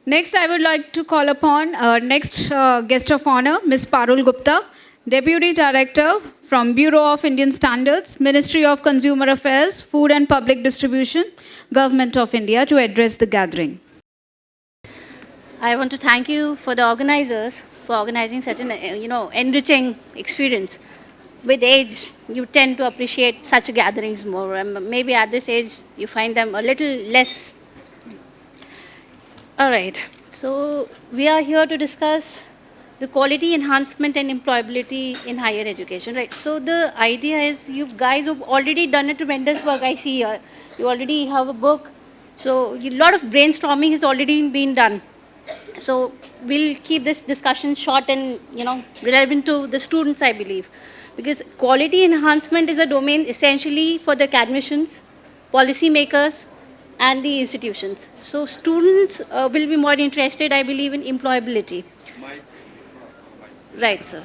Next, I would like to call upon our next guest of honor, Ms. Parul Gupta, Deputy Director from Bureau of Indian Standards, Ministry of Consumer Affairs, Food and Public Distribution, Government of India, to address the gathering. I want to thank you for the organizers for organizing such an enriching experience. With age, you tend to appreciate such gatherings more. And maybe at this age, you find them a little less. All right. So we are here to discuss the quality enhancement and employability in higher education, right? So the idea is you guys have already done a tremendous work. I see here. You already have a book. So a lot of brainstorming has already been done. So we'll keep this discussion short and relevant to the students, I believe, because quality enhancement is a domain essentially for the academicians, policymakers, and the institutions. So students will be more interested, I believe, in employability. Right, sir.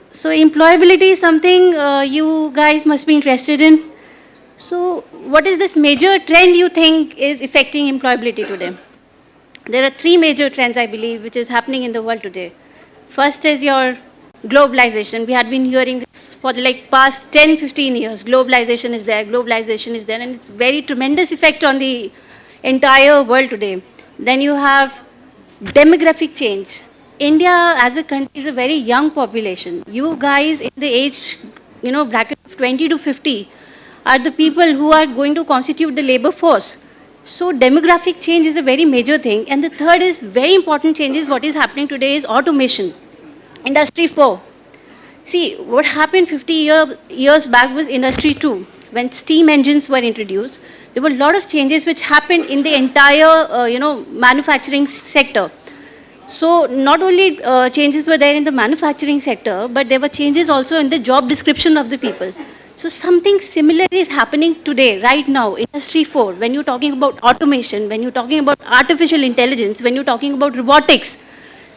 So employability is something you guys must be interested in. So what is this major trend you think is affecting employability today? There are three major trends, I believe, which is happening in the world today. First is your globalization. We had been hearing this for the past 10, 15 years. Globalization is there, and it's very tremendous effect on the entire world today. Then you have demographic change. India as a country is a very young population. You guys in the age, bracket of 20 to 50 are the people who are going to constitute the labor force. So demographic change is a very major thing. And the third is very important changes. What is happening today is automation. Industry 4. See, what happened 50 years back was Industry 2. When steam engines were introduced, there were a lot of changes which happened in the entire, manufacturing sector. So not only changes were there in the manufacturing sector, but there were changes also in the job description of the people. So something similar is happening today, right now, Industry 4, when you're talking about automation, when you're talking about artificial intelligence, when you're talking about robotics.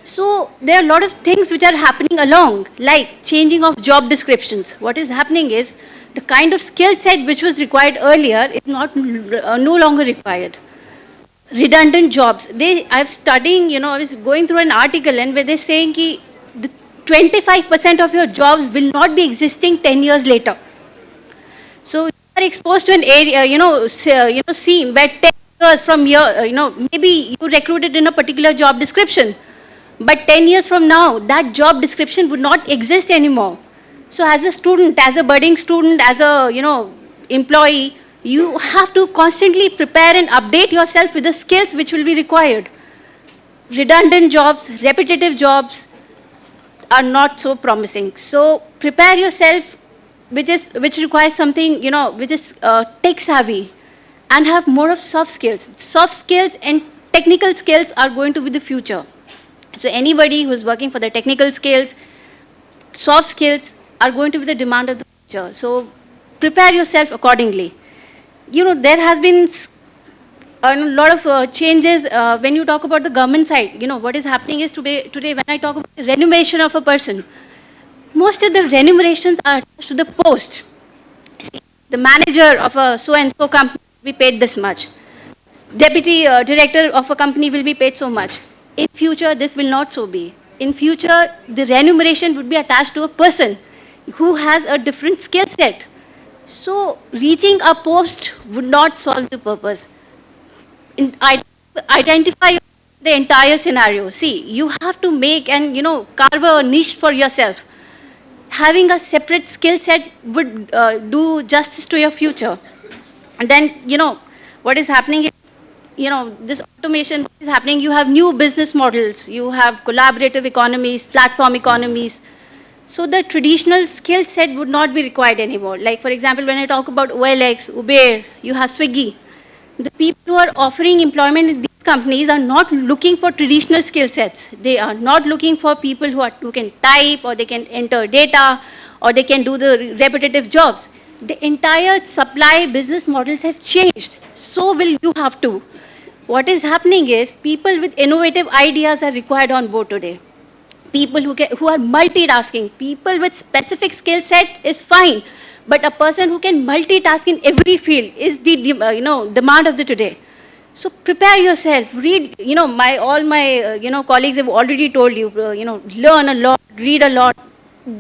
So there are a lot of things which are happening along, like changing of job descriptions. What is happening is the kind of skill set which was required earlier is no longer required. Redundant jobs. I was studying, I was going through an article and where they're saying that the 25% of your jobs will not be existing 10 years later. So you are exposed to an area, scene where 10 years from here, maybe you recruited in a particular job description, but 10 years from now, that job description would not exist anymore. So as a student, as a budding student, as a, employee, you have to constantly prepare and update yourself with the skills which will be required. Redundant jobs, repetitive jobs are not so promising. So prepare yourself which requires something, which is tech savvy, and have more of soft skills. Soft skills and technical skills are going to be the future. So anybody who is working for the technical skills, soft skills are going to be the demand of the future. So prepare yourself accordingly. There has been a lot of changes when you talk about the government side. What is happening is today when I talk about the remuneration of a person, most of the remunerations are attached to the post. The manager of a so-and-so company will be paid this much. Deputy director of a company will be paid so much. In future, this will not so be. In future, the remuneration would be attached to a person who has a different skill set. So reaching a post would not solve the purpose. Identify the entire scenario. See, you have to make and, carve a niche for yourself. Having a separate skill set would do justice to your future. And then, what is happening is, this automation is happening. You have new business models. You have collaborative economies, platform economies. So the traditional skill set would not be required anymore. Like, for example, when I talk about OLX, Uber, you have Swiggy. The people who are offering employment in these companies are not looking for traditional skill sets. They are not looking for people who can type, or they can enter data, or they can do the repetitive jobs. The entire supply business models have changed. So will you have to. What is happening is people with innovative ideas are required on board today. People who are multitasking, people with specific skill set is fine, but a person who can multitask in every field is the demand of the today. So prepare yourself. Read. All my colleagues have already told you. Learn a lot, read a lot.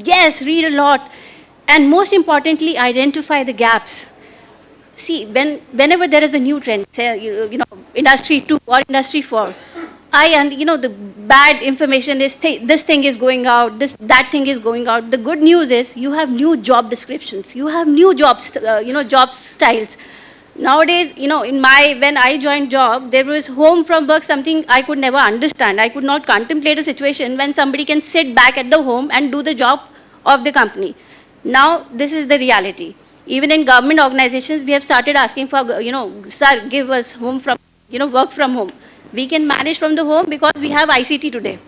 Yes, read a lot, and most importantly, identify the gaps. See, whenever there is a new trend, say industry 2 or industry 4, the bad information is this thing is going out, that thing is going out. The good news is you have new job descriptions, you have new jobs, job styles. Nowadays, when I joined job, there was home from work, something I could never understand. I could not contemplate a situation when somebody can sit back at the home and do the job of the company. Now, this is the reality. Even in government organizations, we have started asking for, sir, give us home from, work from home. We can manage from the home because we have ICT today.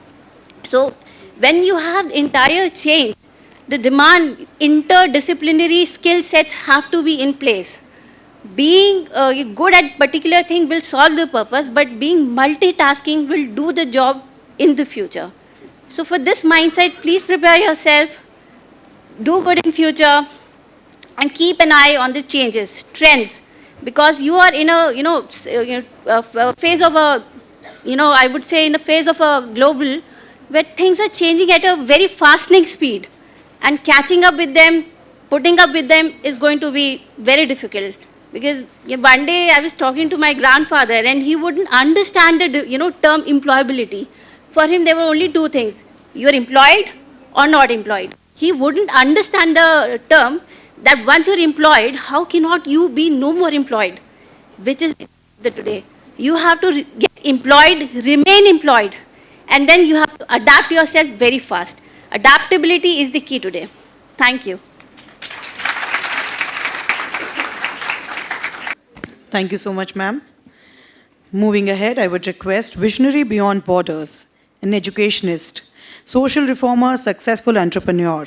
So, when you have entire change, the demand, interdisciplinary skill sets have to be in place. Being good at particular thing will solve the purpose, but being multitasking will do the job in the future. So for this mindset, please prepare yourself, do good in future, and keep an eye on the changes, trends, because you are in a phase of a, I would say in the phase of a global where things are changing at a very fastening speed, and catching up with them, putting up with them is going to be very difficult. Because one day I was talking to my grandfather and he wouldn't understand the term employability. For him there were only two things: you're employed or not employed. He wouldn't understand the term that once you're employed, how cannot you be no more employed? Which is the today. You have to get employed, remain employed, and then you have to adapt yourself very fast. Adaptability is the key today. Thank you. Thank you so much, ma'am. Moving ahead, I would request visionary beyond borders, an educationist, social reformer, successful entrepreneur,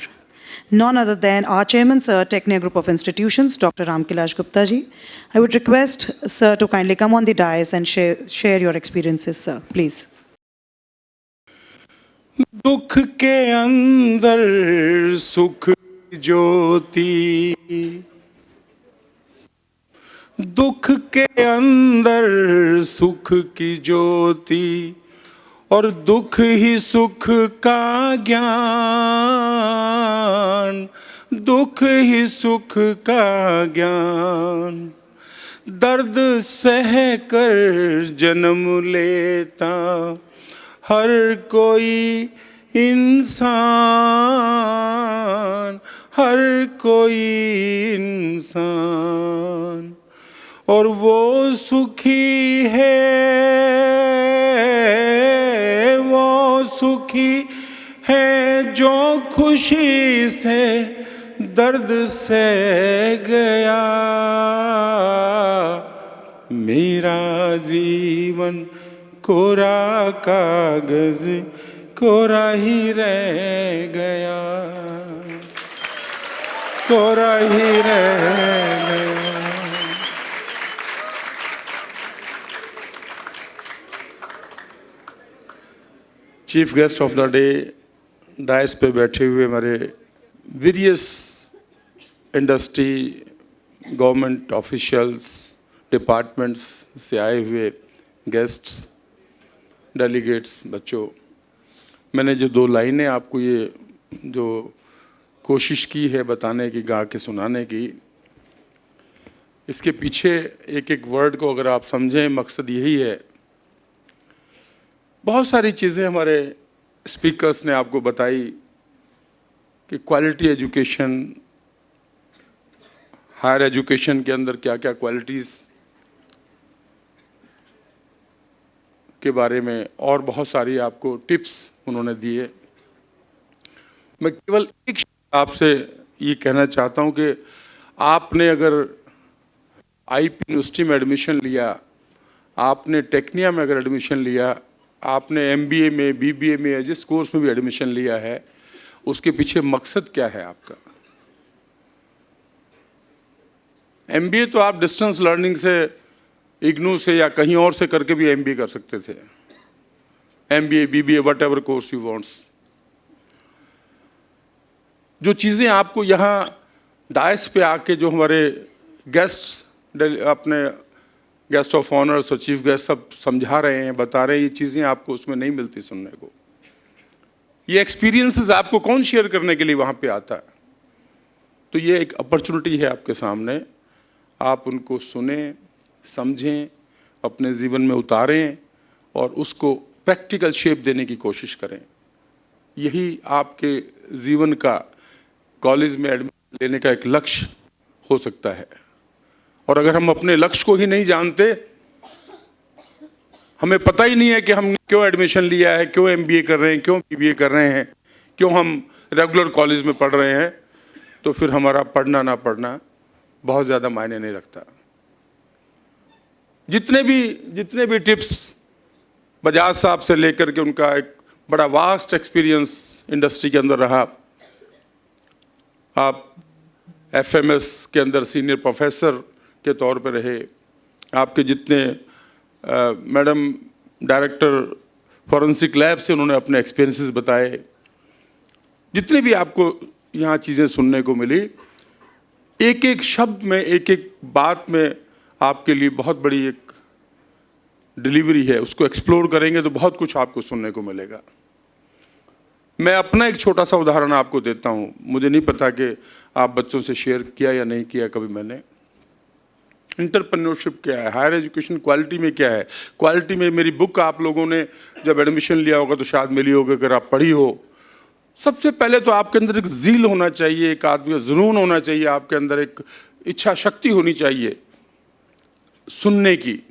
none other than our chairman, Sir, Technia Group of Institutions, Dr. Ramkilash Gupta ji. I would request Sir to kindly come on the dais and share your experiences, sir, please. दुख के अंदर सुख ज्योति, दुख के अंदर सुख की ज्योति, और दुख ही सुख का ज्ञान, दुख ही सुख का ज्ञान। दर्द सह कर जन्म लेता हर कोई इंसान, हर कोई इंसान, और वो सुखी है, वो सुखी है जो खुशी से दर्द से गया। मेरा जीवन कोरा कागज कोरा ही रह गया, कोरा ही रह गया। Chief guest of the day dais पे बैठे हुए हमारे various industry, government officials, departments से आए हुए गेस्ट्स, डेलीगेट्स, बच्चों, मैंने जो दो लाइनें आपको ये जो कोशिश की है बताने की, गा के सुनाने की, इसके पीछे एक एक वर्ड को अगर आप समझें, मकसद यही है। बहुत सारी चीज़ें हमारे स्पीकर्स ने आपको बताई कि क्वालिटी एजुकेशन, हायर एजुकेशन के अंदर क्या क्या क्वालिटीज़ के बारे में, और बहुत सारी आपको टिप्स उन्होंने दिए। मैं केवल एक आपसे ये कहना चाहता हूँ कि आपने अगर आईपी यूनिवर्सिटी में एडमिशन लिया, आपने टेक्निया में अगर एडमिशन लिया, आपने एमबीए में, बीबीए में, जिस कोर्स में भी एडमिशन लिया है, उसके पीछे मकसद क्या है आपका? एमबीए तो आप डिस्टेंस लर्निंग से, इग्नू से या कहीं और से करके भी एमबीए कर सकते थे। MBA, BBA, whatever course you wants. जो चीज़ें आपको यहाँ डायस पे आके जो हमारे गेस्ट्स अपने गेस्ट ऑफ ऑनर्स और चीफ गेस्ट सब समझा रहे हैं, बता रहे हैं, ये चीज़ें आपको उसमें नहीं मिलती सुनने को। ये एक्सपीरियंसेस आपको कौन शेयर करने के लिए वहाँ पे आता है? तो ये एक अपॉर्चुनिटी है आपके सामने, आप उनको सुने, समझें, अपने जीवन में उतारें और उसको प्रैक्टिकल शेप देने की कोशिश करें। यही आपके जीवन का कॉलेज में एडमिशन लेने का एक लक्ष्य हो सकता है। और अगर हम अपने लक्ष्य को ही नहीं जानते, हमें पता ही नहीं है कि हम क्यों एडमिशन लिया है, क्यों एमबीए कर रहे हैं, क्यों बीबीए कर रहे हैं, क्यों हम रेगुलर कॉलेज में पढ़ रहे हैं, तो फिर हमारा पढ़ना ना पढ़ना बहुत ज़्यादा मायने नहीं रखता। जितने भी टिप्स बजाज साहब से लेकर के, उनका एक बड़ा वास्ट एक्सपीरियंस इंडस्ट्री के अंदर रहा, आप एफएमएस के अंदर सीनियर प्रोफेसर के तौर पर रहे, आपके जितने मैडम डायरेक्टर फॉरेंसिक लैब से उन्होंने अपने एक्सपीरियंसेस बताए, जितने भी आपको यहाँ चीज़ें सुनने को मिली, एक एक शब्द में, एक एक बात में आपके लिए बहुत बड़ी एक डिलीवरी है। उसको एक्सप्लोर करेंगे तो बहुत कुछ आपको सुनने को मिलेगा। मैं अपना एक छोटा सा उदाहरण आपको देता हूँ। मुझे नहीं पता कि आप बच्चों से शेयर किया या नहीं किया कभी मैंने। एंटरप्रेन्योरशिप क्या है, हायर एजुकेशन क्वालिटी में क्या है। क्वालिटी में मेरी बुक आप लोगों ने जब एडमिशन लिया होगा तो शायद मिली होगी, अगर आप पढ़ी हो। सबसे पहले तो आपके अंदर एक ज़ील होना चाहिए, एक आदमी का जुनून होना चाहिए, आपके अंदर एक इच्छा शक्ति होनी चाहिए सुनने की।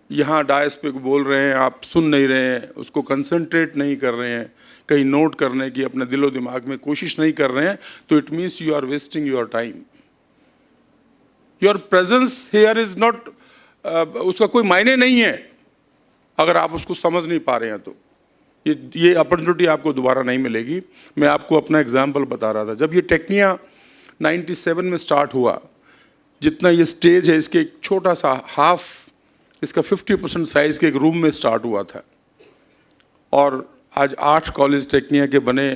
यहाँ डायस पे बोल रहे हैं, आप सुन नहीं रहे हैं, उसको कंसंट्रेट नहीं कर रहे हैं, कहीं नोट करने की अपने दिलो दिमाग में कोशिश नहीं कर रहे हैं, तो it means you are wasting your time. Your presence here is not, उसका कोई मायने नहीं है अगर आप उसको समझ नहीं पा रहे हैं। तो ये अपॉर्चुनिटी आपको दोबारा नहीं मिलेगी। मैं आपको अपना एग्जाम्पल बता रहा था। जब ये टेक्निया 97 में स्टार्ट हुआ, जितना ये स्टेज है इसके एक छोटा सा हाफ, इसका 50% साइज के एक रूम में स्टार्ट हुआ था, और आज 8 कॉलेज टेक्निया के बने।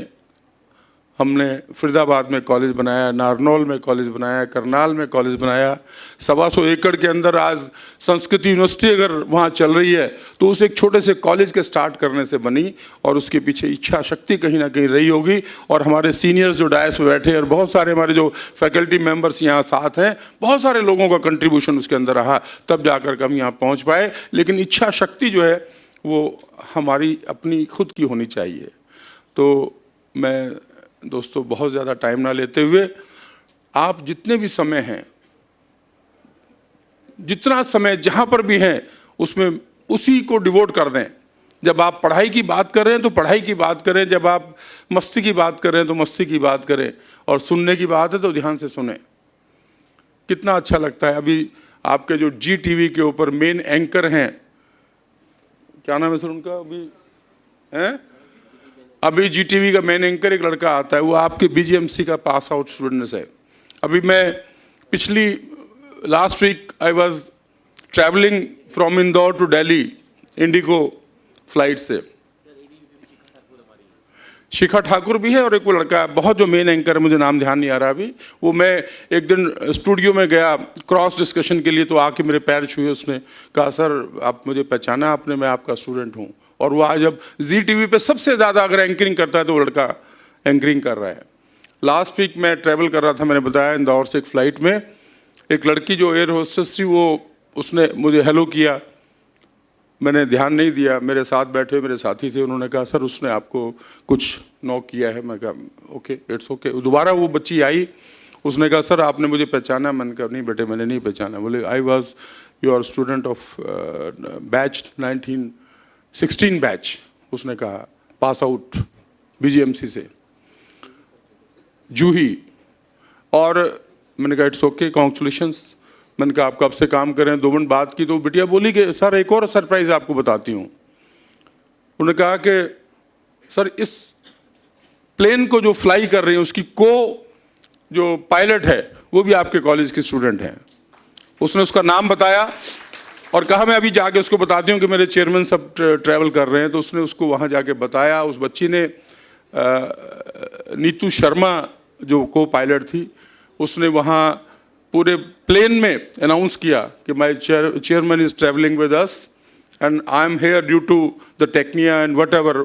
हमने फरीदाबाद में कॉलेज बनाया, नारनौल में कॉलेज बनाया, करनाल में कॉलेज बनाया। 125 एकड़ के अंदर आज संस्कृत यूनिवर्सिटी अगर वहाँ चल रही है तो उस एक छोटे से कॉलेज के स्टार्ट करने से बनी, और उसके पीछे इच्छा शक्ति कहीं ना कहीं रही होगी। और हमारे सीनियर्स जो डायस पे बैठे, और बहुत सारे हमारे जो फैकल्टी मेंबर्स यहाँ साथ हैं, बहुत सारे लोगों का कंट्रीब्यूशन उसके अंदर रहा, तब जाकर हम यहाँ पहुँच पाए। लेकिन इच्छा शक्ति जो है वो हमारी अपनी खुद की होनी चाहिए। तो मैं दोस्तों बहुत ज़्यादा टाइम ना लेते हुए, आप जितने भी समय हैं, जितना समय जहाँ पर भी हैं, उसमें उसी को डिवोट कर दें। जब आप पढ़ाई की बात कर रहे हैं तो पढ़ाई की बात करें, जब आप मस्ती की बात कर रहे हैं तो मस्ती की बात करें, और सुनने की बात है तो ध्यान से सुने। कितना अच्छा लगता है। अभी आपके जो जी टीवी के ऊपर मेन एंकर हैं, क्या नाम है सर उनका, अभी हैं, अभी जीटीवी का मेन एंकर एक लड़का आता है, वो आपके बीजीएमसी का पास आउट स्टूडेंट है। अभी मैं पिछली last week I was travelling from Indore to Delhi IndiGo flight से। शिखा ठाकुर भी है और एक वो लड़का है, बहुत जो मेन एंकर है, मुझे नाम ध्यान नहीं आ रहा अभी। वो मैं एक दिन स्टूडियो में गया क्रॉस डिस्कशन के लिए, तो आके मेरे पैर छुए। उसने कहा सर आप मुझे पहचाना आपने, मैं आपका स्टूडेंट हूँ। और वो आज अब जी टीवी पे सबसे ज़्यादा अगर एंकरिंग करता है तो वो लड़का एंकरिंग कर रहा है। लास्ट वीक मैं ट्रैवल कर रहा था, मैंने बताया, इंदौर से एक फ़्लाइट में एक लड़की जो एयर होस्टेस थी, वो उसने मुझे हेलो किया, मैंने ध्यान नहीं दिया। मेरे साथ बैठे मेरे साथी थे, उन्होंने कहा सर उसने आपको कुछ नॉक किया है। मैं कहा ओके इट्स ओके। दोबारा वो बच्ची आई, उसने कहा सर आपने मुझे पहचाना। मैंने कहा नहीं बेटे मैंने नहीं पहचाना। बोले I was your student of batch 1916 batch. उसने कहा पास आउट बीजीएमसी से जूही। और मैंने कहा इट्स ओके कॉन्ग्रेचुलेशंस। मैंने कहा आप कब से काम कर रहे हैं, 2 मिनट बात की तो बिटिया बोली कि सर एक और सरप्राइज आपको बताती हूँ। उन्होंने कहा कि सर इस प्लेन को जो फ्लाई कर रही है उसकी जो पायलट है वो भी आपके कॉलेज की स्टूडेंट हैं। उसने उसका नाम बताया और कहा मैं अभी जाके उसको बताती हूँ कि मेरे चेयरमैन सब ट्रैवल कर रहे हैं। तो उसने उसको वहाँ जाके बताया। उस बच्ची ने नीतू शर्मा जो को पायलट थी, उसने वहाँ पूरे प्लेन में अनाउंस किया कि my chairman is travelling with us and I am here due to the Tecnia and whatever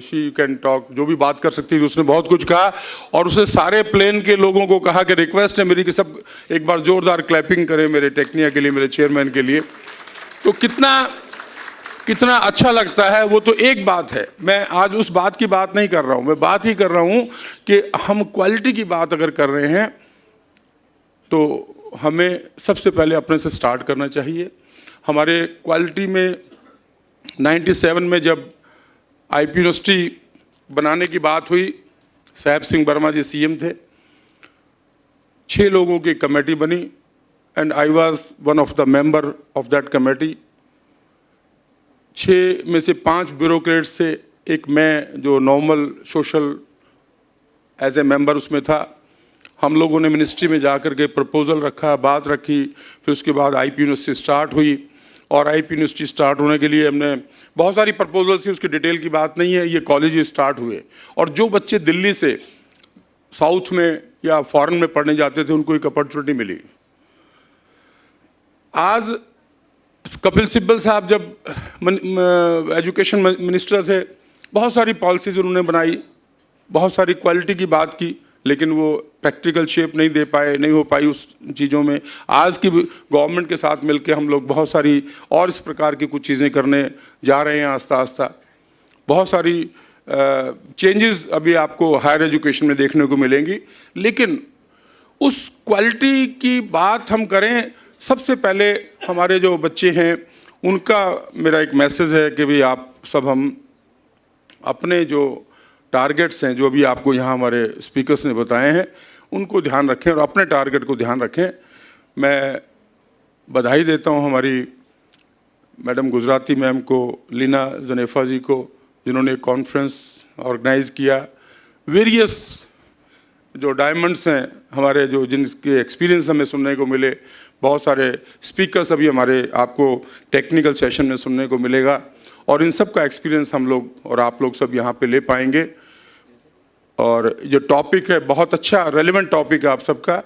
she can talk, जो भी बात कर सकती थी उसने बहुत कुछ कहा। और उसने सारे प्लेन के लोगों को कहा कि रिक्वेस्ट है मेरी कि सब एक बार जोरदार क्लैपिंग करें मेरे टेक्निया के लिए, मेरे चेयरमैन के लिए। तो कितना अच्छा लगता है। वो तो एक बात है, मैं आज उस बात की बात नहीं कर रहा हूँ, मैं बात ही कर रहा हूँ कि हम क्वालिटी की बात अगर कर रहे हैं तो हमें सबसे पहले अपने से स्टार्ट करना चाहिए। हमारे क्वालिटी में 97 में जब आईपी यूनिवर्सिटी बनाने की बात हुई, साहब सिंह वर्मा जी सीएम थे, 6 लोगों की कमेटी बनी and I was one of the member of that committee. 6 में से 5 ब्यूरोक्रेट्स थे, एक मैं जो normal social as a member उसमें था। हम लोगों ने मिनिस्ट्री में जाकर के प्रपोजल रखा, बात रखी, फिर उसके बाद आईपी यूनिवर्सिटी स्टार्ट हुई। और आईपी यूनिवर्सिटी स्टार्ट होने के लिए हमने बहुत सारी प्रपोजल थी, उसकी डिटेल की बात नहीं है, ये कॉलेज स्टार्ट हुए। और जो बच्चे दिल्ली से साउथ में या फॉरेन में पढ़ने जाते थे उनको एक अपॉर्चुनिटी मिली। आज कपिल सिब्बल साहब जब एजुकेशन मिनिस्टर थे, बहुत सारी पॉलिसीज उन्होंने बनाई, बहुत सारी क्वालिटी की बात की, लेकिन वो प्रैक्टिकल शेप नहीं दे पाए, नहीं हो पाई उस चीज़ों में। आज की गवर्नमेंट के साथ मिलकर हम लोग बहुत सारी और इस प्रकार की कुछ चीज़ें करने जा रहे हैं आस्ता आस्ता। बहुत सारी चेंजेस अभी आपको हायर एजुकेशन में देखने को मिलेंगी, लेकिन उस क्वालिटी की बात हम करें, सबसे पहले हमारे जो बच्चे हैं उनका मेरा एक मैसेज है कि भाई आप सब हम अपने जो टारगेट्स हैं, जो अभी आपको यहाँ हमारे स्पीकर्स ने बताए हैं, उनको ध्यान रखें और अपने टारगेट को ध्यान रखें। मैं बधाई देता हूँ हमारी मैडम गुजराती मैम को, लीना जनेफा जी को, जिन्होंने कॉन्फ्रेंस ऑर्गेनाइज़ किया। वेरियस जो डायमंड्स हैं हमारे, जो जिनके एक्सपीरियंस हमें सुनने को मिले, बहुत सारे स्पीकर्स अभी हमारे आपको टेक्निकल सेशन में सुनने को मिलेगा और इन सब का एक्सपीरियंस हम लोग और आप लोग सब यहाँ पे ले पाएंगे। और जो टॉपिक है बहुत अच्छा रेलेवेंट टॉपिक है आप सबका,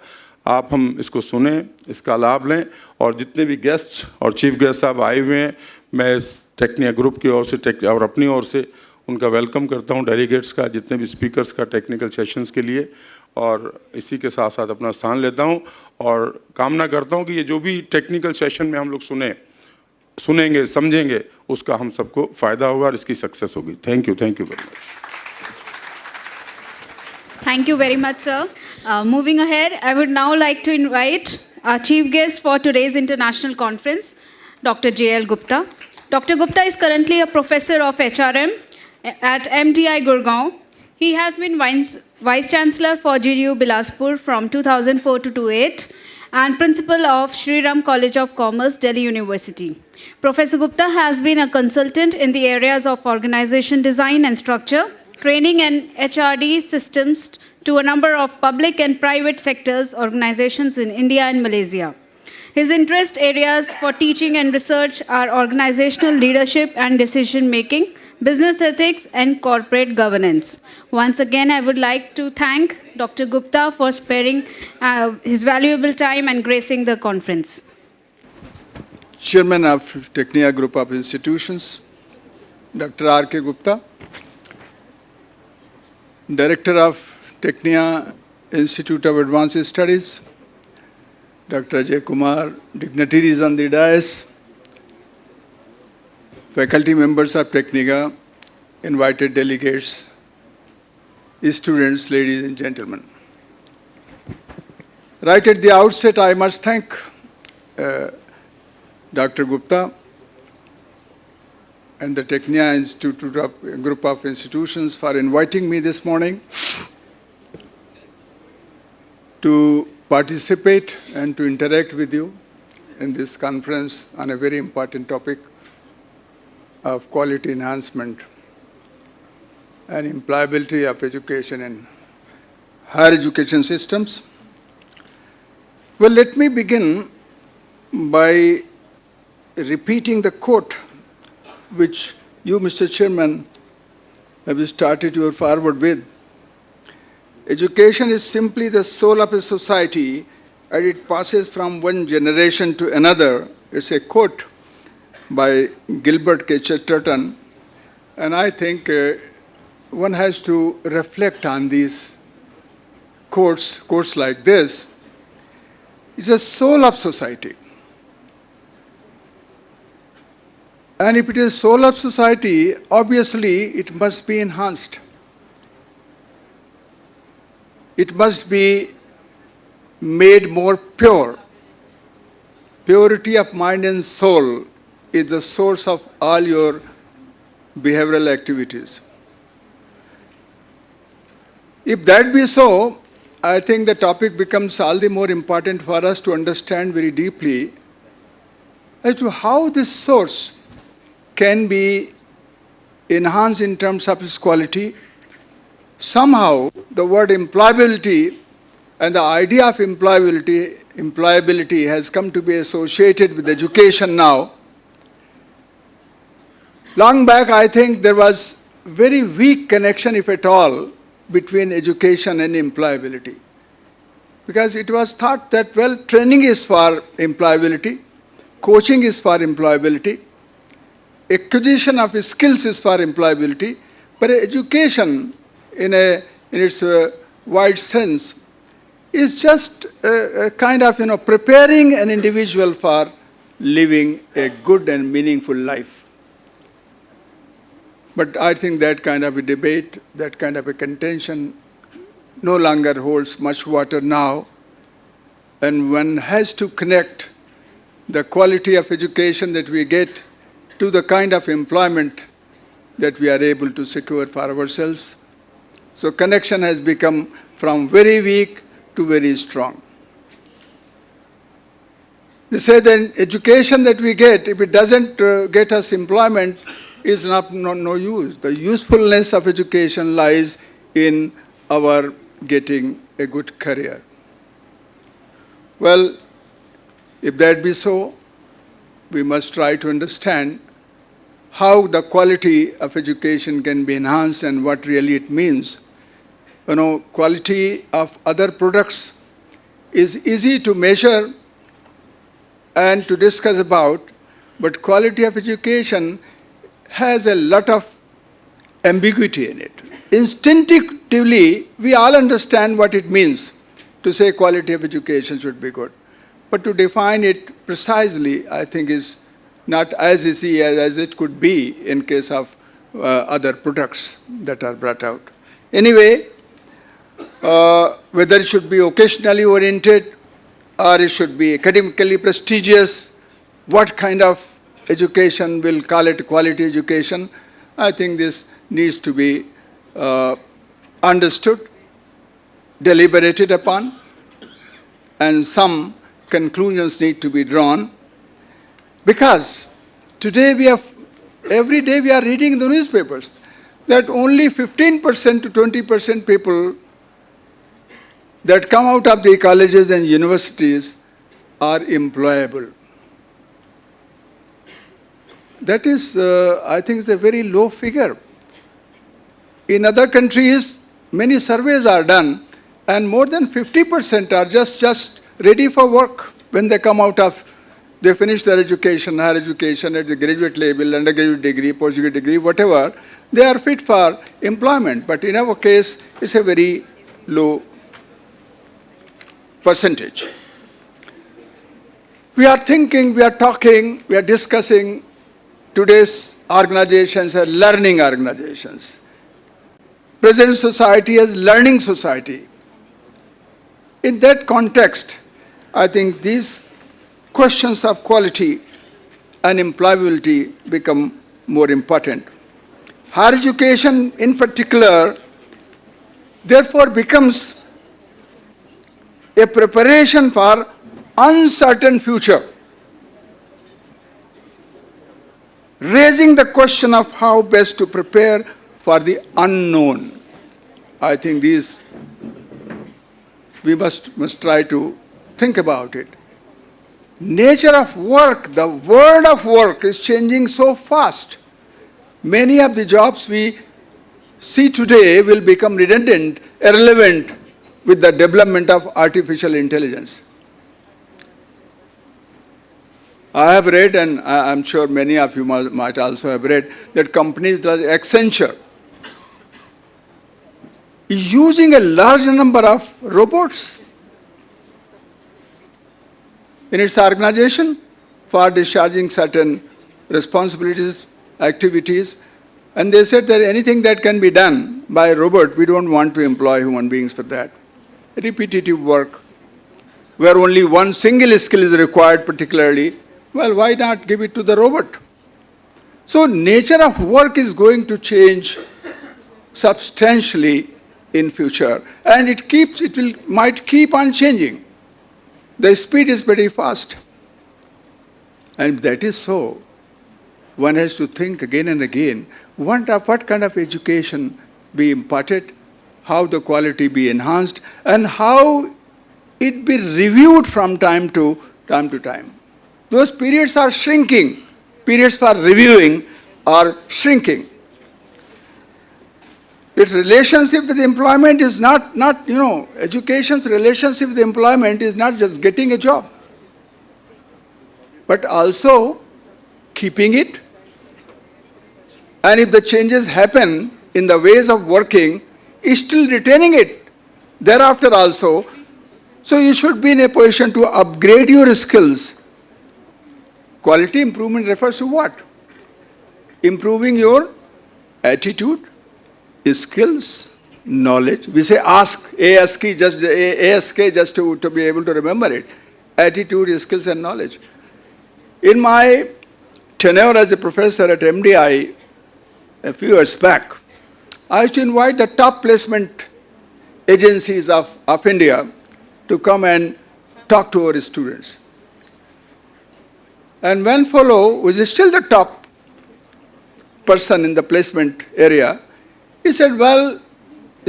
आप हम इसको सुने, इसका लाभ लें। और जितने भी गेस्ट और चीफ गेस्ट साहब आए हुए हैं, मैं इस टेक्निया ग्रुप की ओर से और अपनी ओर से उनका वेलकम करता हूँ, डेलीगेट्स का, जितने भी स्पीकर्स का टेक्निकल सेशंस के लिए। और इसी के साथ साथ अपना स्थान लेता हूँ और कामना करता हूँ कि ये जो भी टेक्निकल सेशन में हम लोग सुनेंगे, समझेंगे, उसका हम सबको फ़ायदा होगा और इसकी सक्सेस होगी। Thank you very much. Thank you very much, sir. Moving ahead, I would now like to invite our chief guest for today's international conference, Dr. J.L. Gupta. Dr. Gupta is currently a professor of HRM at MTI Gurgaon. He has been Vice Chancellor for GGU Bilaspur from 2004 to 2008 and Principal of Shri Ram College of Commerce, Delhi University. Professor Gupta has been a consultant in the areas of organization design and structure, training and HRD systems to a number of public and private sectors organizations in India and Malaysia. His interest areas for teaching and research are organizational leadership and decision making, business ethics, and corporate governance. Once again, I would like to thank Dr. Gupta for sparing his valuable time and gracing the conference. Chairman of Technia Group of Institutions, Dr. R.K. Gupta, Director of Technia Institute of Advanced Studies, Dr. Ajay Kumar, dignitaries on the dais, faculty members of Technica, invited delegates, students, ladies and gentlemen. Right at the outset, I must thank Dr. Gupta and the Technia Institute of Group of Institutions for inviting me this morning to participate and to interact with you in this conference on a very important topic of quality enhancement and employability of education and higher education systems. Well, let me begin by repeating the quote which you, Mr. Chairman, have started your forward with. Education is simply the soul of a society and it passes from one generation to another. It's a quote by Gilbert K. Chesterton, and I think one has to reflect on these quotes like this. It's the soul of society. And if it is soul of society, obviously it must be enhanced. It must be made more pure. Purity of mind and soul is the source of all your behavioral activities. If that be so, I think the topic becomes all the more important for us to understand very deeply as to how this source can be enhanced in terms of its quality. Somehow, the word employability and the idea of employability has come to be associated with education now. Long back, I think there was very weak connection, if at all, between education and employability. Because it was thought that, well, training is for employability, coaching is for employability, acquisition of skills is for employability, but education in its wide sense is just a kind of, preparing an individual for living a good and meaningful life. But I think that kind of a debate, that kind of a contention no longer holds much water now, and one has to connect the quality of education that we get to the kind of employment that we are able to secure for ourselves. So connection has become from very weak to very strong. They say that education that we get, if it doesn't get us employment, is no use. The usefulness of education lies in our getting a good career. Well, if that be so, we must try to understand how the quality of education can be enhanced and what really it means. Quality of other products is easy to measure and to discuss about, but quality of education has a lot of ambiguity in it. Instinctively, we all understand what it means to say quality of education should be good. But to define it precisely, I think, is not as easy as it could be in case of other products that are brought out. Anyway, whether it should be occasionally oriented or it should be academically prestigious, what kind of education will call it quality education, I think this needs to be understood, deliberated upon, and some conclusions need to be drawn. Because today every day we are reading in the newspapers that only 15% to 20% people that come out of the colleges and universities are employable. That is, I think, is a very low figure. In other countries, many surveys are done, and more than 50% are just ready for work when they come out of, they finish their education, higher education at the graduate level, undergraduate degree, postgraduate degree, whatever, they are fit for employment. But in our case, it's a very low percentage. We are thinking, we are talking, we are discussing today's organizations are learning organizations. Present society is learning society. In that context, I think these questions of quality and employability become more important. Higher education in particular, therefore, becomes a preparation for uncertain future, raising the question of how best to prepare for the unknown. I think these, we must try to think about it. Nature of work, the world of work is changing so fast. Many of the jobs we see today will become redundant, irrelevant with the development of artificial intelligence. I have read, and I'm sure many of you might also have read, that companies like Accenture is using a large number of robots in its organization for discharging certain responsibilities, activities, and they said that anything that can be done by a robot, we don't want to employ human beings for that. Repetitive work, where only one single skill is required particularly, well, why not give it to the robot? So nature of work is going to change substantially in future, and might keep on changing. The speed is pretty fast. And that is so. One has to think again and again, what kind of education be imparted, how the quality be enhanced, and how it be reviewed from time to time. Those periods are shrinking. Periods for reviewing are shrinking. Its relationship with employment is not, education's relationship with employment is not just getting a job, but also keeping it. And if the changes happen in the ways of working, still retaining it thereafter also. So you should be in a position to upgrade your skills. Quality improvement refers to what? Improving your attitude, skills, knowledge. We say ask, ASK just to be able to remember it. Attitude, skills and knowledge. In my tenure as a professor at MDI a few years back, I used to invite the top placement agencies of India to come and talk to our students. And one fellow, who is still the top person in the placement area, he said, well,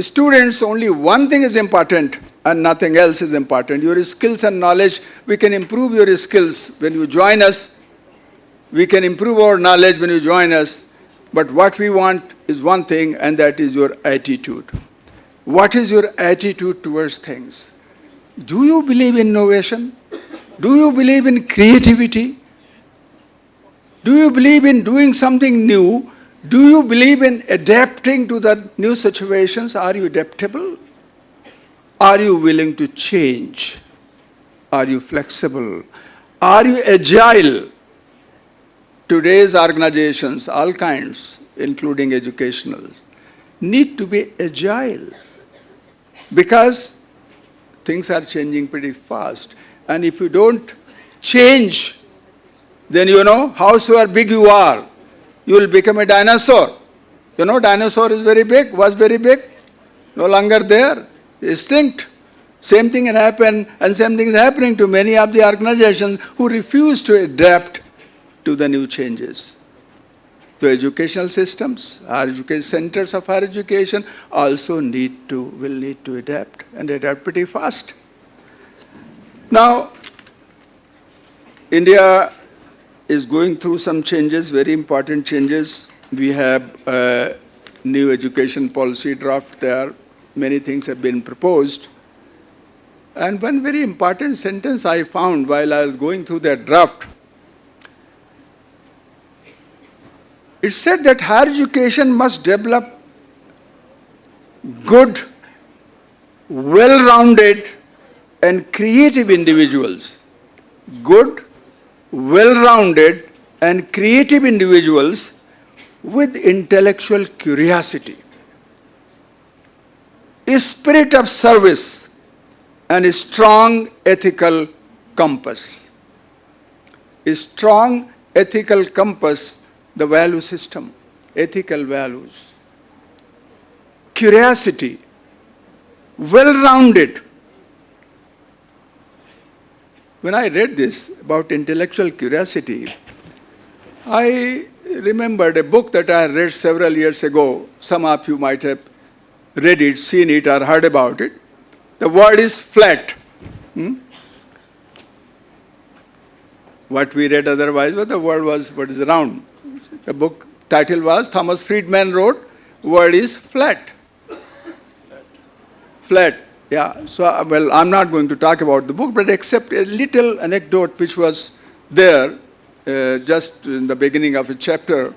students, only one thing is important and nothing else is important. Your skills and knowledge, we can improve your skills when you join us. We can improve our knowledge when you join us. But what we want is one thing, and that is your attitude. What is your attitude towards things? Do you believe in innovation? Do you believe in creativity? Do you believe in doing something new? Do you believe in adapting to the new situations? Are you adaptable? Are you willing to change? Are you flexible? Are you agile? Today's organizations, all kinds, including educational, need to be agile because things are changing pretty fast. And if you don't change, then howsoever big you are, you will become a dinosaur. Dinosaur is very big, was very big, no longer there, extinct. Same thing can happen, and same thing is happening to many of the organizations who refuse to adapt to the new changes. So educational systems, our education centers of higher education also will need to adapt, and adapt pretty fast. Now, India is going through some changes, very important changes. We have a new education policy draft there. Many things have been proposed. And one very important sentence I found while I was going through that draft, it said that higher education must develop good, well-rounded and creative individuals. Good, well-rounded and creative individuals with intellectual curiosity, a spirit of service, and a strong ethical compass. A strong ethical compass, the value system, ethical values. Curiosity, well-rounded. When I read this about intellectual curiosity, I remembered a book that I read several years ago. Some of you might have read it, seen it, or heard about it. The word is flat. What we read otherwise, but the word was what is round. The book title was, Thomas Friedman wrote, word is flat. Flat, yeah. So, well, I'm not going to talk about the book, but except a little anecdote which was there just in the beginning of a chapter,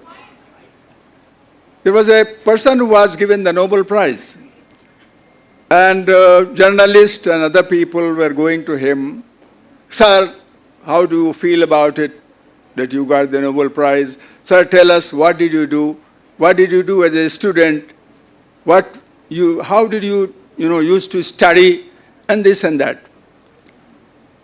there was a person who was given the Nobel Prize. And journalists and other people were going to him, "Sir, how do you feel about it that you got the Nobel Prize? Sir, tell us, what did you do? What did you do as a student? How did you, used to study?" And this and that.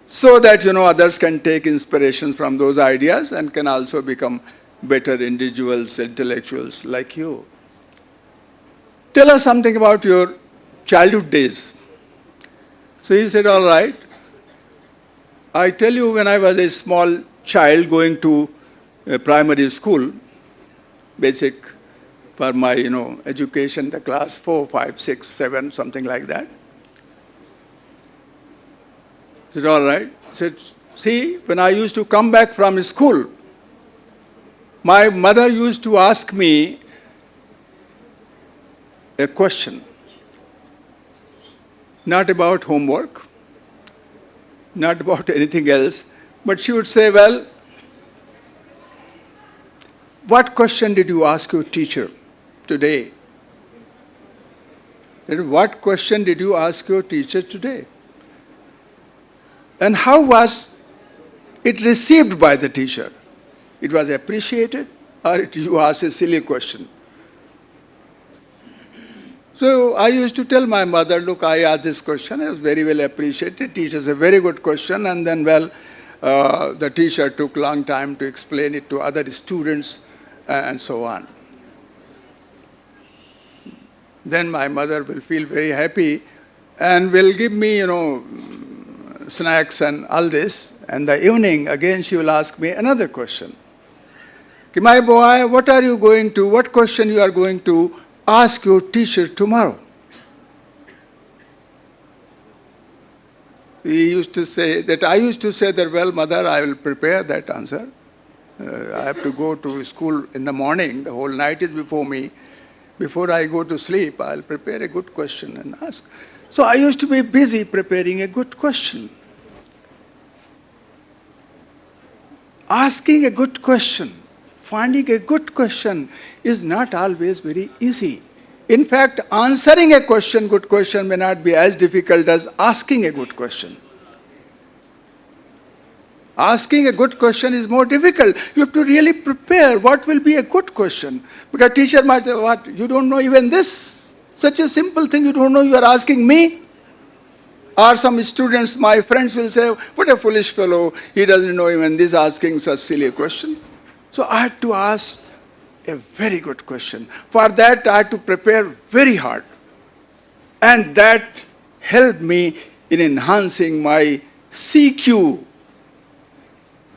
So that, others can take inspirations from those ideas and can also become better individuals, intellectuals like you. Tell us something about your childhood days. So he said, "All right. I tell you, when I was a small child going to a primary school, basic for my, education, the class 4, 5, 6, 7, something like that." He said, "All right." He said, "See, when I used to come back from school, my mother used to ask me a question. Not about homework, not about anything else, but she would say, 'Well, what question did you ask your teacher today?' And what question did you ask your teacher today? And how was it received by the teacher? It was appreciated, or you asked a silly question?" So I used to tell my mother, "Look, I asked this question, it was very well appreciated. Teacher said, a very good question." And then, the teacher took long time to explain it to other students and so on. Then my mother will feel very happy and will give me, snacks and all this. And the evening, again, she will ask me another question. "My boy, what question you are going to ask your teacher tomorrow?" I used to say that, "Well, mother, I will prepare that answer. I have to go to school in the morning. The whole night is before me. Before I go to sleep, I'll prepare a good question and ask." So I used to be busy preparing a good question. Asking a good question, finding a good question is not always very easy. In fact, answering a good question may not be as difficult as asking a good question. Asking a good question is more difficult. You have to really prepare what will be a good question. Because teacher might say, "What, you don't know even this? Such a simple thing you don't know, you are asking me?" Or some students, my friends, will say, "What a foolish fellow, he doesn't know even this, asking such silly question." So I had to ask a very good question. For that, I had to prepare very hard. And that helped me in enhancing my CQ.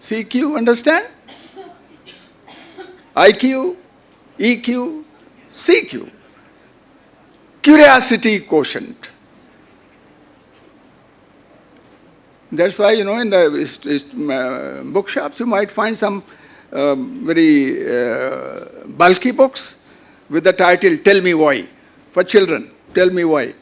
CQ, understand? IQ, EQ, CQ. Curiosity quotient. That's why, in the bookshops, you might find some very bulky books with the title, "Tell Me Why," for children. Tell me why.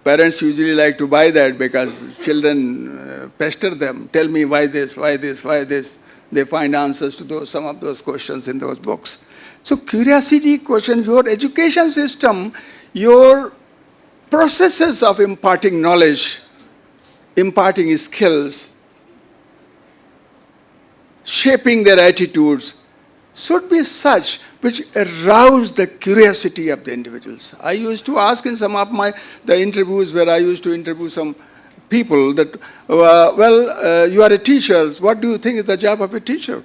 Parents usually like to buy that because children pester them. Tell me why this, why this, why this. They find answers to some of those questions in those books. So curiosity quotient, your education system, your processes of imparting knowledge, imparting skills, shaping their attitudes, should be such which arouse the curiosity of the individuals. I used to ask in some of the interviews where I used to interview some people that, you are a teacher, what do you think is the job of a teacher?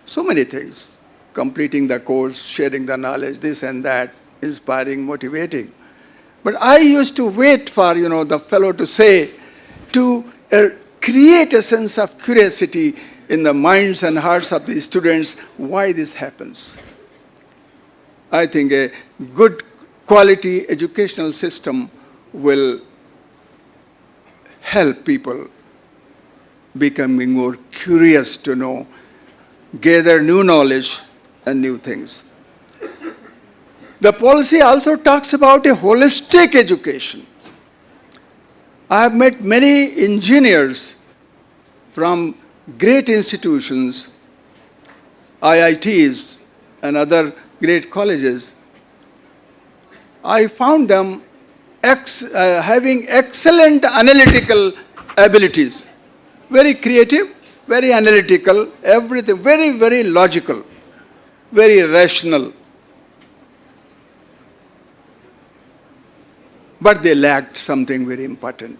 So many things. Completing the course, sharing the knowledge, this and that, inspiring, motivating. But I used to wait for, the fellow to say, to create a sense of curiosity in the minds and hearts of the students, why this happens. I think a good quality educational system will help people becoming more curious to know, gather new knowledge and new things. The policy also talks about a holistic education. I have met many engineers from great institutions, IITs and other great colleges, I found them having excellent analytical abilities. Very creative, very analytical, everything, very, very logical, very rational. But they lacked something very important.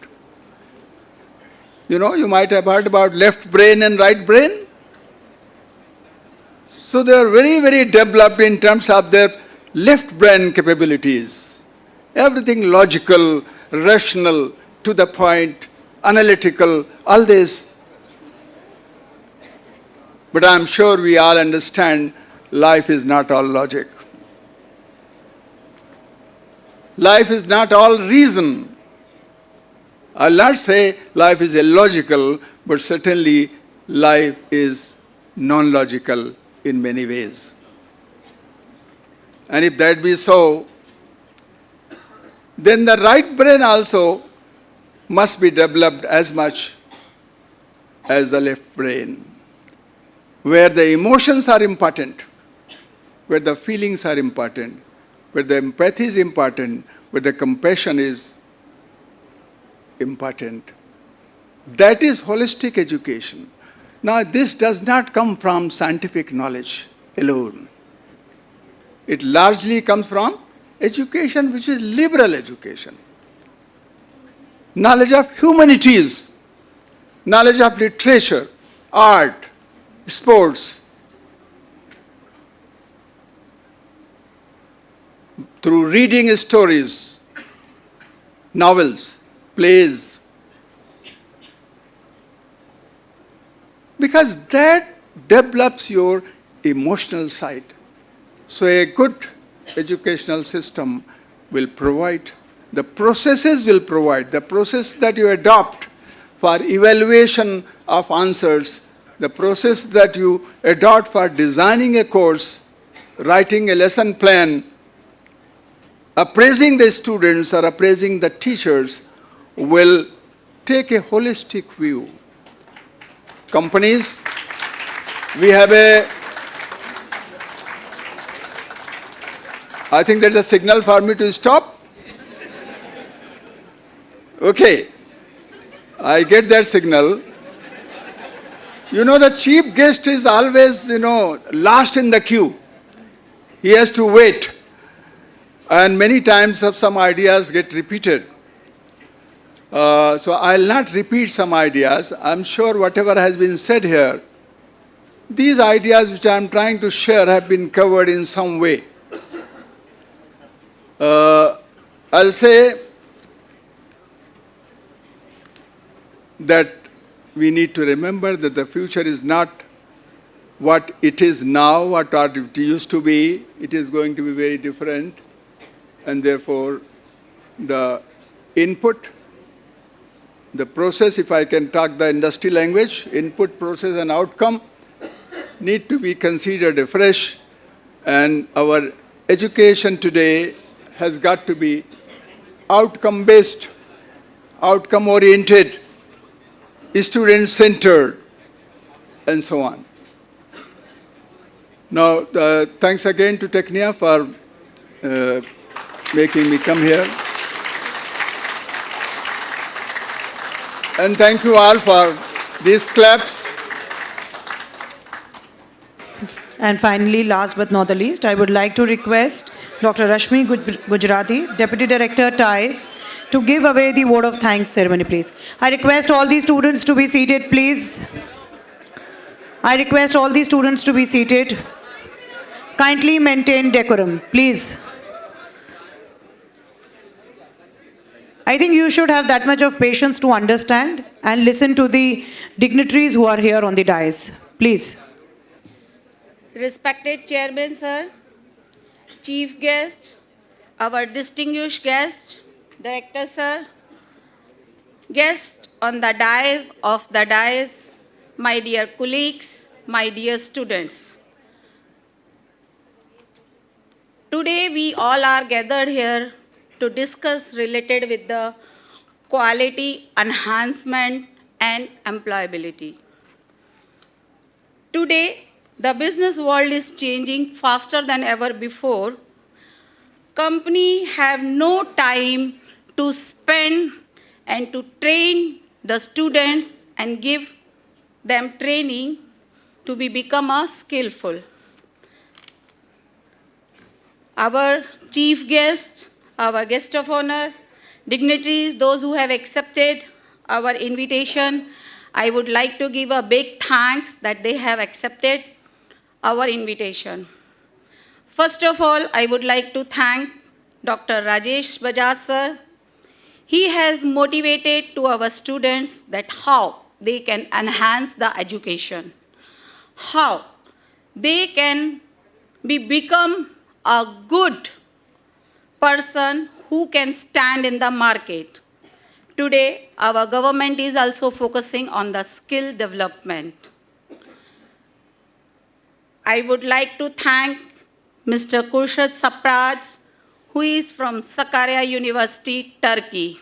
You know, you might have heard about left brain and right brain. So they are very, very developed in terms of their left brain capabilities. Everything logical, rational, to the point, analytical, all this. But I'm sure we all understand life is not all logic. Life is not all reason. I'll not say life is illogical, but certainly life is non-logical in many ways. And if that be so, then the right brain also must be developed as much as the left brain, where the emotions are important, where the feelings are important, where the empathy is important, where the compassion is important. That is holistic education. Now, this does not come from scientific knowledge alone. It largely comes from education which is liberal education. Knowledge of humanities, knowledge of literature, art, sports. Through reading stories, novels, plays. Because that develops your emotional side. So a good educational system will provide, the processes will provide, the process that you adopt for evaluation of answers, the process that you adopt for designing a course, writing a lesson plan, appraising the students or appraising the teachers will take a holistic view. Companies, we have I think there's a signal for me to stop. Okay, I get that signal. You know, the chief guest is always, last in the queue. He has to wait. And many times some ideas get repeated. So I'll not repeat some ideas. I'm sure whatever has been said here, these ideas which I'm trying to share have been covered in some way. I'll say that we need to remember that the future is not what it is now, what it used to be. It is going to be very different. And therefore, the input, the process, if I can talk the industry language, input, process and outcome need to be considered afresh. And our education today has got to be outcome-based, outcome-oriented, student-centered, and so on. Now, thanks again to Technia for making me come here. And thank you all for these claps. And finally, last but not the least, I would like to request Dr. Rashmi Gujarati, Deputy Director, TIES, to give away the word of thanks ceremony, please. I request all the students to be seated, please. I request all the students to be seated. Kindly maintain decorum, please. I think you should have that much of patience to understand and listen to the dignitaries who are here on the dais. Please. Respected Chairman, sir, Chief Guest, our distinguished guest, Director, sir, guests on the dais, my dear colleagues, my dear students. Today we all are gathered here to discuss related with the quality enhancement and employability. Today, the business world is changing faster than ever before. Companies have no time to spend and to train the students and give them training to become a skillful. Our chief guest, our guest of honor, dignitaries, those who have accepted our invitation, I would like to give a big thanks that they have accepted our invitation. First of all, I would like to thank Dr. Rajesh Bajaj sir. He has motivated to our students that how they can enhance the education, how they can become a good person who can stand in the market. Today, our government is also focusing on the skill development. I would like to thank Mr. Kurshad Sapraj, who is from Sakarya University, Turkey.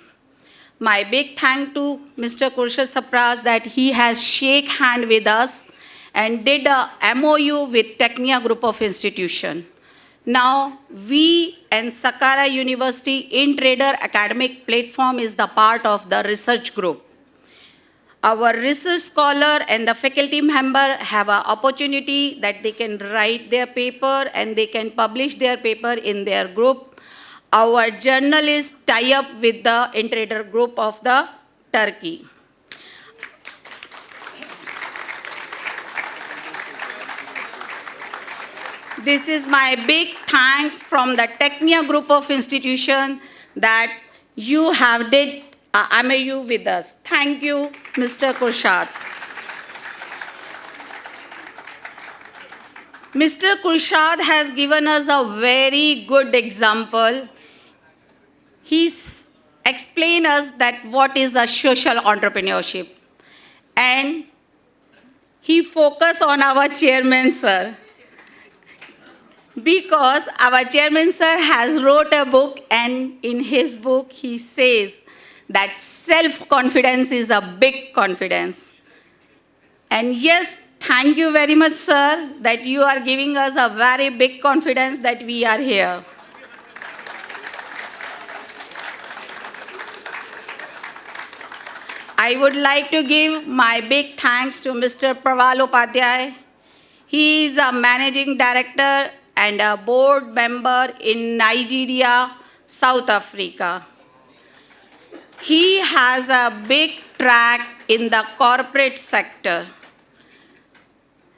My big thank to Mr. Kurshad Sapraj that he has shake hand with us and did a MOU with Technia Group of Institution. Now, we and Sakarya University in-trader academic platform is the part of the research group. Our research scholar and the faculty member have an opportunity that they can write their paper and they can publish their paper in their group. Our journalists tie up with the in-trader group of the Turkey. This is my big thanks from the Technia Group of Institution that you have did MOU with us. Thank you, Mr. Kurshad. Mr. Kurshad has given us a very good example. He's explained us that what is a social entrepreneurship. And he focused on our chairman, sir. Because our chairman, sir, has wrote a book, and in his book, he says that self-confidence is a big confidence. And yes, thank you very much, sir, that you are giving us a very big confidence that we are here. I would like to give my big thanks to Mr. Praval Upadhyay. He is a managing director and a board member in Nigeria, South Africa. He has a big track in the corporate sector.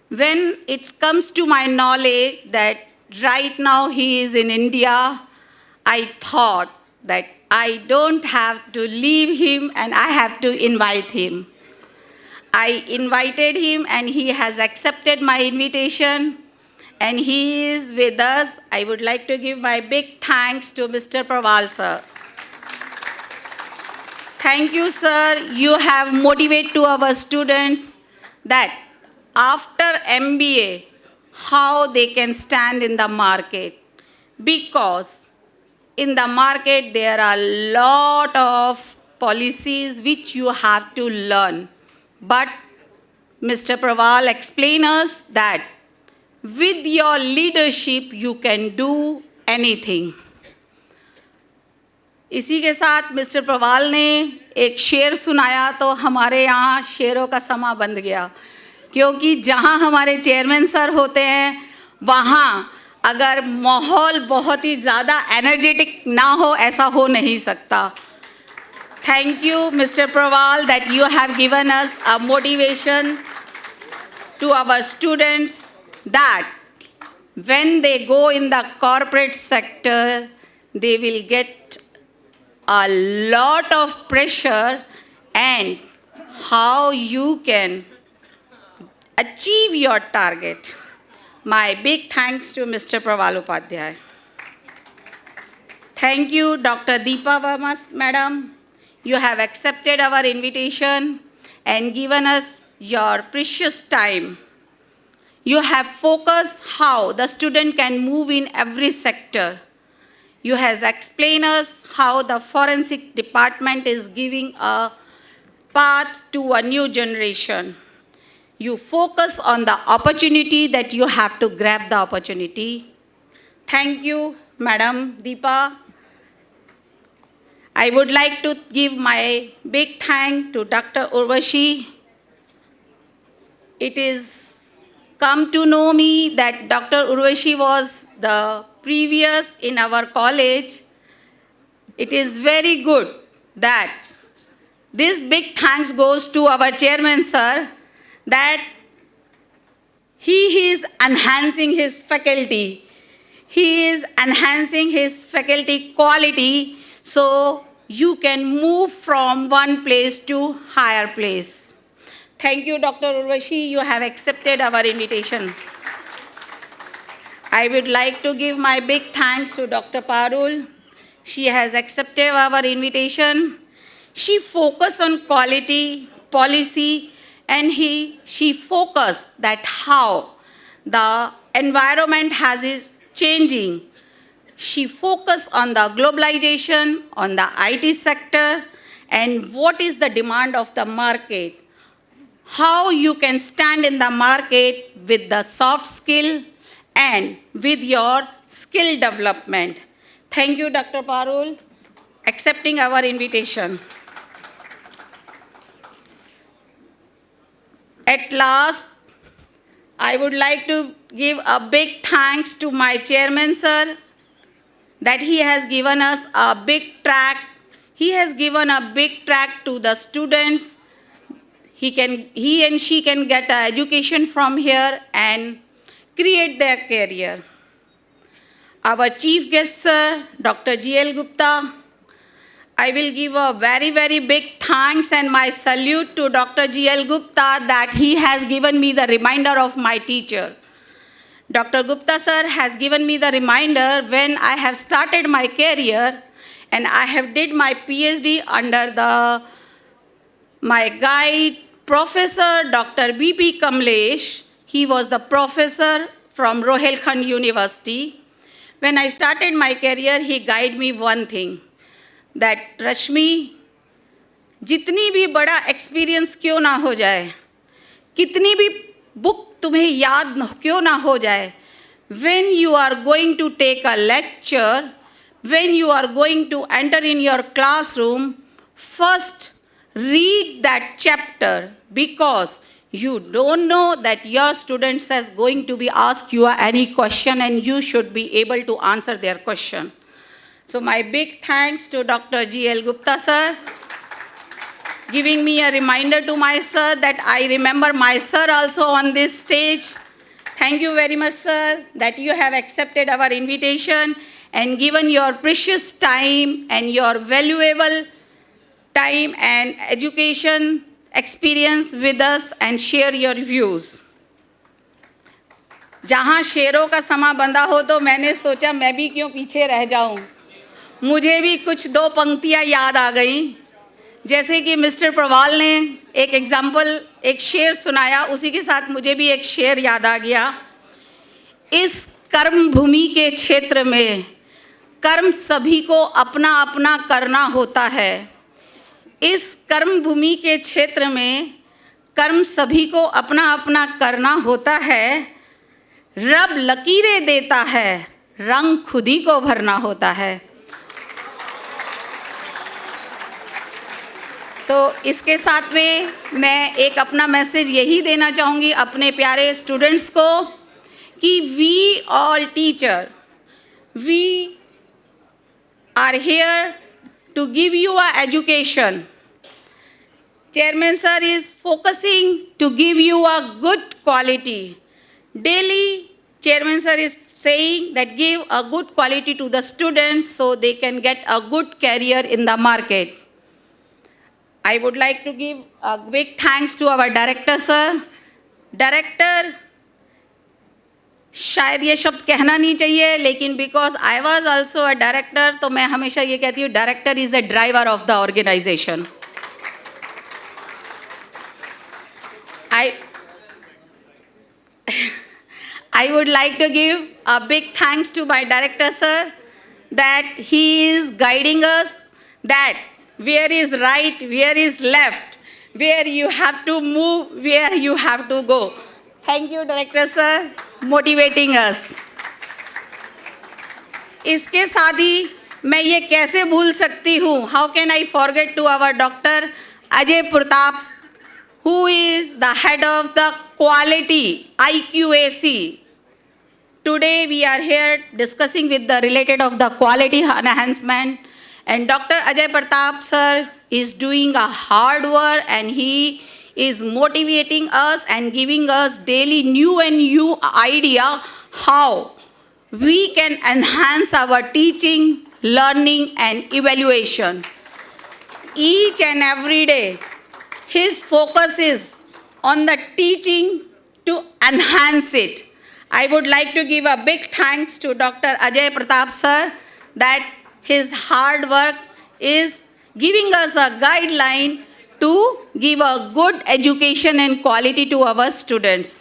When it comes to my knowledge that right now he is in India, I thought that I don't have to leave him and I have to invite him. I invited him and he has accepted my invitation and he is with us. I would like to give my big thanks to Mr. Praval, sir. Thank you, sir. You have motivated to our students that after MBA, how they can stand in the market. Because in the market, there are a lot of policies which you have to learn. But Mr. Praval explained us that with your leadership, you can do anything. इसी के साथ mister प्रवाल ने एक शेर सुनाया तो हमारे यहाँ शेरों का समा बंध गया क्योंकि जहाँ हमारे चेयरमैन सर होते हैं वहाँ अगर माहौल बहुत ही ज़्यादा एनर्जेटिक ना हो ऐसा हो नहीं सकता. Thank you, Mr. Praval, that you have given us a motivation to our students that when they go in the corporate sector, they will get a lot of pressure and how you can achieve your target. My big thanks to Mr. Praval Upadhyay. Thank you, Dr. Deepa Verma, madam. You have accepted our invitation and given us your precious time. You have focused how the student can move in every sector. You have explained us how the forensic department is giving a path to a new generation. You focus on the opportunity that you have to grab the opportunity. Thank you, Madam Deepa. I would like to give my big thank to Dr. Urvashi. It is come to know me that Dr. Urvashi was the previous in our college. It is very good that this big thanks goes to our chairman, sir, that he is enhancing his faculty. He is enhancing his faculty quality so you can move from one place to higher place. Thank you, Dr. Urvashi. You have accepted our invitation. I would like to give my big thanks to Dr. Parul. She has accepted our invitation. She focused on quality, policy, and she focused that how the environment is changing. She focused on the globalization, on the IT sector, and what is the demand of the market. How you can stand in the market with the soft skill and with your skill development. Thank you, Dr. Parul, accepting our invitation. At last, I would like to give a big thanks to my chairman, sir, that he has given us a big track. He has given a big track to the students. He and she can get an education from here and create their career. Our chief guest, sir, Dr. G.L. Gupta, I will give a very, very big thanks and my salute to Dr. G.L. Gupta that he has given me the reminder of my teacher. Dr. Gupta, sir, has given me the reminder when I have started my career and I have did my PhD under my guide, Professor Dr. B.P. Kamlesh. He was the professor from Rohilkhand University. When I started my career, he guided me one thing, that Rashmi, जितनी भी बड़ा experience क्यों ना हो जाए, कितनी भी book तुम्हें याद क्यों ना हो जाए, when you are going to take a lecture, when you are going to enter in your classroom, first read that chapter, because you don't know that your students is going to be asked you any question and you should be able to answer their question. So my big thanks to Dr. G.L. Gupta, sir, giving me a reminder to my sir that I remember my sir also on this stage. Thank you very much, sir, that you have accepted our invitation and given your precious time and your valuable time and education experience with us and share your views. जहाँ शेरों का समा बंधा हो तो मैंने सोचा मैं भी क्यों पीछे रह जाऊं. मुझे भी कुछ दो पंक्तियां याद आ गई. जैसे कि मिस्टर प्रवाल ने एक एग्जाम्पल, एक शेर सुनाया, उसी के साथ मुझे भी एक शेर याद आ गया. इस कर्म भूमि के क्षेत्र में कर्म सभी को अपना अपना करना होता है. इस कर्म भूमि के क्षेत्र में कर्म सभी को अपना अपना करना होता है. रब लकीरें देता है, रंग खुद ही को भरना होता है. तो इसके साथ में मैं एक अपना मैसेज यही देना चाहूँगी अपने प्यारे स्टूडेंट्स को कि we all teacher, we are here to give you a education. Chairman sir is focusing to give you a good quality. Daily, Chairman sir is saying that give a good quality to the students so they can get a good career in the market. I would like to give a big thanks to our director sir. Director, शायद ये शब्द कहना नहीं चाहिए, लेकिन because I was also a director, तो मैं हमेशा ये कहती हूँ director is a driver of the organisation. I would like to give a big thanks to my director sir that he is guiding us that where is right, where is left, where you have to move, where you have to go. Thank you, Director Sir, motivating us. इसके साथ ही मैं ये कैसे भूल सकती हूँ, how can I forget to our Dr. Ajay Pratap, who is the head of the quality IQAC. Today we are here discussing with the related of the quality enhancement, and Dr. Ajay Pratap sir is doing a hard work, and he is motivating us and giving us daily new and new idea how we can enhance our teaching, learning and evaluation. Each and every day, his focus is on the teaching to enhance it. I would like to give a big thanks to Dr. Ajay Pratap sir that his hard work is giving us a guideline to give a good education and quality to our students.